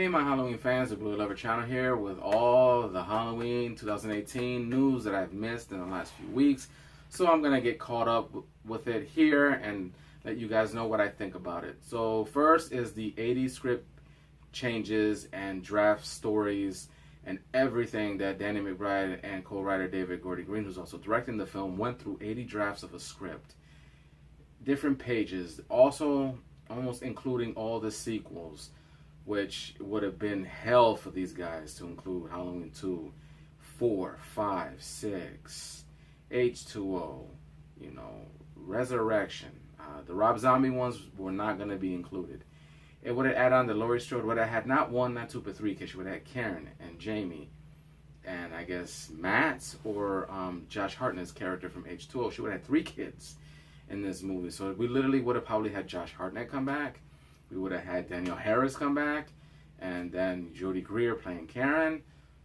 Hey my Halloween fans, the Blue Lover channel here with all the Halloween 2018 news that I've missed in the last few weeks. So I'm going to get caught up with it here and let you guys know what I think about it. So first is the 80 script changes and draft stories and everything that Danny McBride and co-writer David Gordy Green, who's also directing the film, went through 80 drafts of a script. Different pages, also almost including all the sequels, which would have been hell for these guys to include Halloween 2, 4, 5, 6, H2O, Resurrection. The Rob Zombie ones were not going to be included. It would have added on the Laurie Strode, would have had not 1, not 2, but 3 kids. She would have had Karen and Jamie and I guess Matt or Josh Hartnett's character from H2O. She would have had 3 kids in this movie. So we literally would have probably had Josh Hartnett come back. We would have had Danielle Harris come back, and then Jodie Greer playing Karen.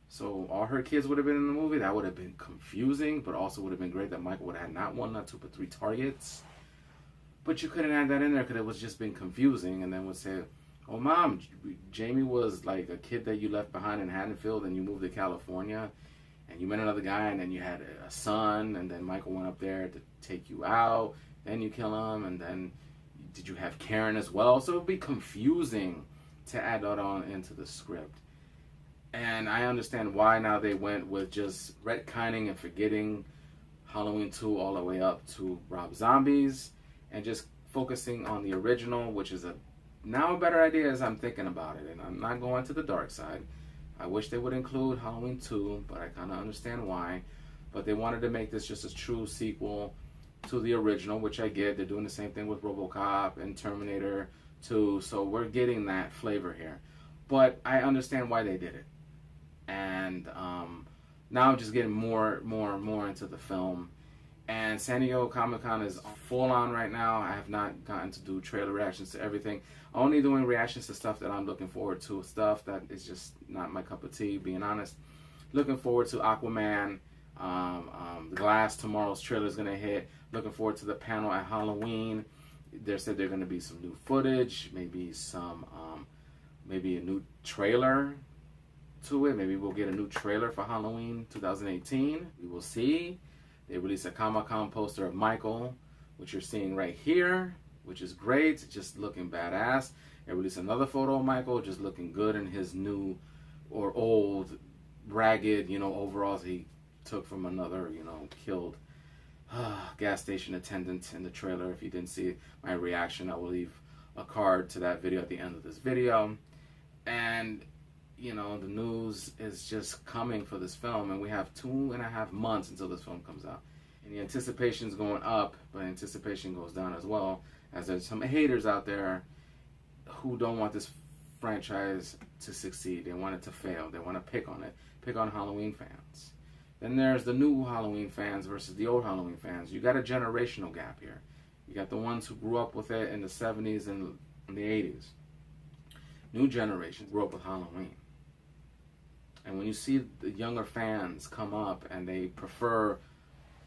So all her kids would have been in the movie. That would have been confusing, but also would have been great that Michael would have had not 1, not 2, but 3 targets. But you couldn't add that in there because it was just been confusing, and then would say, oh mom, Jamie was like a kid that you left behind in Haddonfield and you moved to California and you met another guy and then you had a son and then Michael went up there to take you out, then you kill him, and then did you have Karen as well? So it would be confusing to add that on into the script. And I understand why now they went with just retconning and forgetting Halloween 2 all the way up to Rob Zombies and just focusing on the original, which is now a better idea as I'm thinking about it. And I'm not going to the dark side. I wish they would include Halloween 2, but I kind of understand why. But they wanted to make this just a true sequel to the original, which I get. They're doing the same thing with RoboCop and Terminator 2, so we're getting that flavor here. But I understand why they did it. And now I'm just getting more into the film. And San Diego Comic-Con is full on right now. I have not gotten to do trailer reactions to everything. Only doing reactions to stuff that I'm looking forward to, stuff that is just not my cup of tea, being honest. Looking forward to Aquaman. The Glass, tomorrow's trailer is going to hit. Looking forward to the panel at Halloween. They said there's going to be some new footage, maybe some, maybe a new trailer to it. Maybe we'll get a new trailer for Halloween 2018. We will see. They released a Comic-Con poster of Michael, which you're seeing right here, which is great, just looking badass. They released another photo of Michael, just looking good in his new or old, ragged, overalls he took from another, killed gas station attendant in the trailer. If you didn't see my reaction, I will leave a card to that video at the end of this video. And the news is just coming for this film, and we have 2.5 months until this film comes out. And the anticipation is going up, but anticipation goes down as well, as there's some haters out there who don't want this franchise to succeed. They want it to fail. They want to pick on Halloween fans. Then there's the new Halloween fans versus the old Halloween fans. You got a generational gap here. You got the ones who grew up with it in the 70s and the 80s. New generation grew up with Halloween. And when you see the younger fans come up and they prefer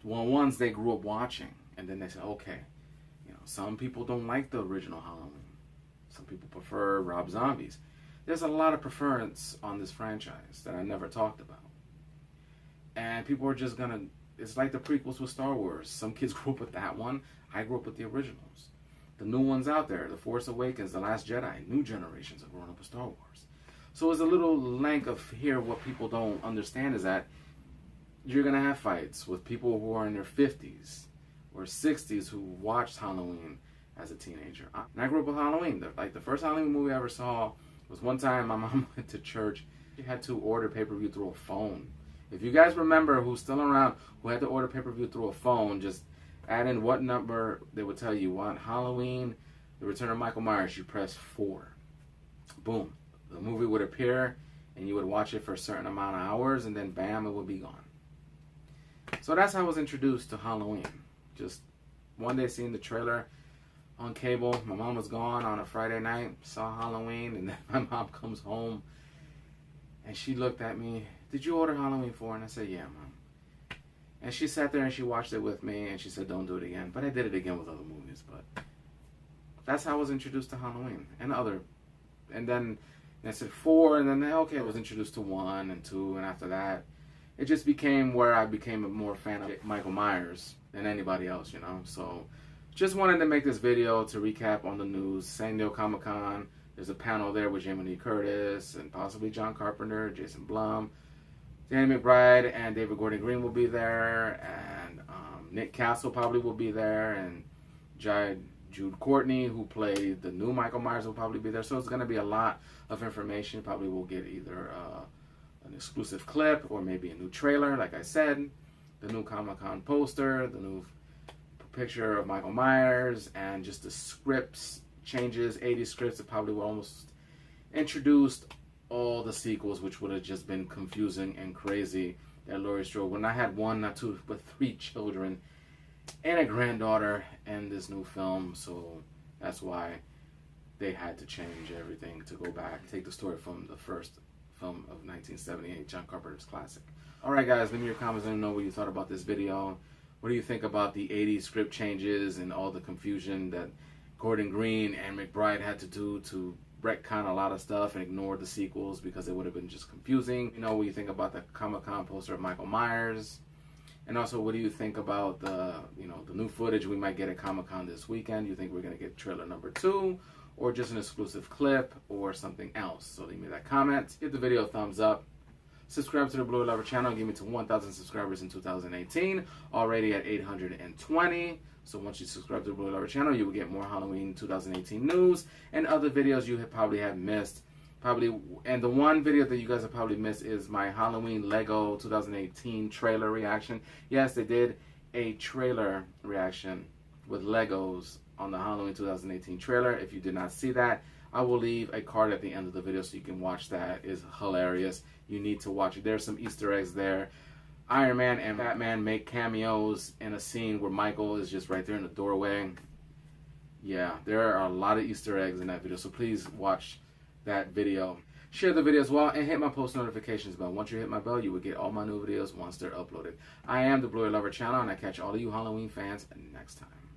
ones they grew up watching, and then they say, okay, some people don't like the original Halloween. Some people prefer Rob Zombies. There's a lot of preference on this franchise that I never talked about. And people are just gonna, it's like the prequels with Star Wars. Some kids grew up with that one. I grew up with the originals. The new ones out there, The Force Awakens, The Last Jedi, new generations have grown up with Star Wars. So it's a little length of here. What people don't understand is that you're going to have fights with people who are in their 50s or 60s who watched Halloween as a teenager. And I grew up with Halloween. The first Halloween movie I ever saw was one time my mom went to church. She had to order pay-per-view through a phone. If you guys remember who's still around who had to order pay-per-view through a phone, just add in what number they would tell you. Want Halloween, The Return of Michael Myers, you press 4. Boom. The movie would appear, and you would watch it for a certain amount of hours, and then bam, it would be gone. So that's how I was introduced to Halloween. Just one day seeing the trailer on cable. My mom was gone on a Friday night, saw Halloween, and then my mom comes home, and she looked at me, did you order Halloween 4? And I said, yeah, Mom. And she sat there and she watched it with me, and she said, don't do it again. But I did it again with other movies, but that's how I was introduced to Halloween and then And I said 4, and then okay, I was introduced to 1 and 2, and after that, it just became where I became a more fan of Michael Myers than anybody else, you know. So, just wanted to make this video to recap on the news. San Diego Comic-Con. There's a panel there with Jamie Lee Curtis and possibly John Carpenter, Jason Blum, Danny McBride, and David Gordon Green will be there, and Nick Castle probably will be there, and Jude Courtney, who played the new Michael Myers, will probably be there. So it's going to be a lot of information. Probably will get either an exclusive clip or maybe a new trailer, like I said, the new Comic-Con poster, the new picture of Michael Myers, and just the scripts changes, 80 scripts that probably will almost introduced all the sequels, which would have just been confusing and crazy. That Laurie Strode, when I had 1, not 2, but 3 children and a granddaughter in this new film, so that's why they had to change everything to go back, take the story from the first film of 1978, John Carpenter's classic. Alright guys, leave me your comments. Let me know what you thought about this video. What do you think about the 80 script changes and all the confusion that Gordon Green and McBride had to do to retcon a lot of stuff and ignore the sequels because it would have been just confusing? You know what you think about the Comic-Con poster of Michael Myers, and also what do you think about the the new footage we might get at Comic-Con this weekend? You think we're gonna get trailer number 2, or just an exclusive clip, or something else? So leave me that comment. Give the video a thumbs up. Subscribe to the Blue Lover channel. Get me to 1,000 subscribers in 2018. Already at 820. So once you subscribe to the Blue Lover channel, you will get more Halloween 2018 news and other videos you probably have missed. And the one video that you guys have probably missed is my Halloween Lego 2018 trailer reaction. Yes, they did a trailer reaction with Legos on the Halloween 2018 trailer. If you did not see that, I will leave a card at the end of the video so you can watch that. It's hilarious. You need to watch it. There's some Easter eggs there. Iron Man and Batman make cameos in a scene where Michael is just right there in the doorway. Yeah, there are a lot of Easter eggs in that video, so please watch that video. Share the video as well, and hit my post notifications bell. Once you hit my bell, you will get all my new videos once they're uploaded. I am the Blue Lover channel, and I catch all of you Halloween fans next time.